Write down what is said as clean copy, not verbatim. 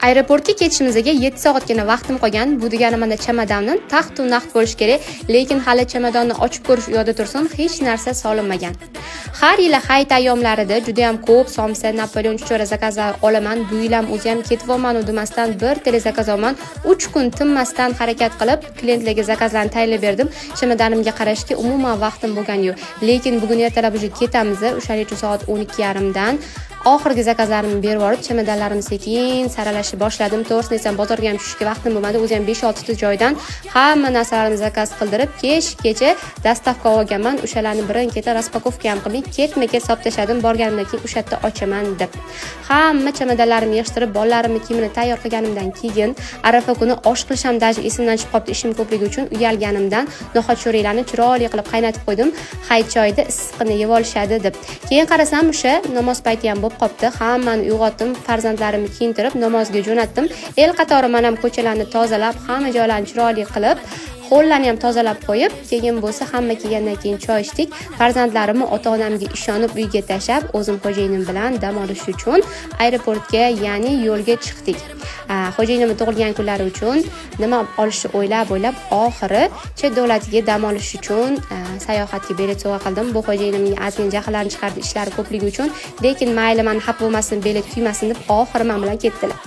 Aeroportga ketishimizga 7 soatgina vaqtim qolgan. Bu degani mana chamadonnim taxt va naqd bo'lish kerak, lekin hali chamadonni ochib ko'rish uyda tursin, hech narsa solinmagan. Har yili hayit ayyomlarida juda ham ko'p somsa, Napoleon chuchora zakazlar olaman. Bu yil ham o'zi ham ketvoman demasdan bir tele zakaz olaman. 3 kun tinmasdan harakat qilib, klientlarga zakazlarni tayyorlab berdim. Chamadonimga qarashga umuman vaqtim bo'lgan yo'q. Lekin bugun ertalab уже ketamiz. O'shaning uchun soat 12:30dan oxirgi zakazlarimni berib olib, chamadonlarimni sekin saralashni boshladim. To'g'risini aytsam, bozorga ham tushishga vaqtim bo'lmadi. O'zi ham 5-6 ta joydan hamma narsalarimni zakaz qildirib, kecha dastavka olganman. O'shalarni birin-ketin raspakovka ham qilib, ketma-ket hisob tashladim. Borganimdan keyin o'sha yerda ochaman deb. Hamma chamadonlarimni yig'ishtirib, bolalarimni kiyimini tayyor qilganimdan keyin Arafa kuni osh qilishim daji esimdan chiqib qoldi, ishim ko'pligi uchun uyalganimdan noxat sho'riklarni chiroyli qilib qaynatib qo'ydim. Hayit choyida issiqni yeb olishadi deb. Keyin qarasam, o'sha namoz payti ham bo'lib qopti. Hammani uyg'otdim, farzandlarimni kiyintirib namozga jo'natdim. El qatori men ham ko'chalarni tozalab, hamma joylarni chiroyli qilib, qo'llarni ham tozalab qo'yib, keyin bo'lsa hamma kelgandan keyin choy ichdik. Farzandlarimni ota-onamga ishonib uyga tashlab, o'zim xo'jayinim bilan dam olish uchun aeroportga, ya'ni yo'lga chiqdik. Xo'jayinimning tug'ilgan kunlari uchun nima olishni o'ylab oxiri chet davlatiga dam olish uchun sayohatga bilet sovg'a qildim. Bu xo'jayinimning ozgina jahllarini chiqardi ishlari ko'pligi uchun, lekin mayli, men xafa bo'lmasin, bilet kuymasin deb oxiri men bilan ketdilar.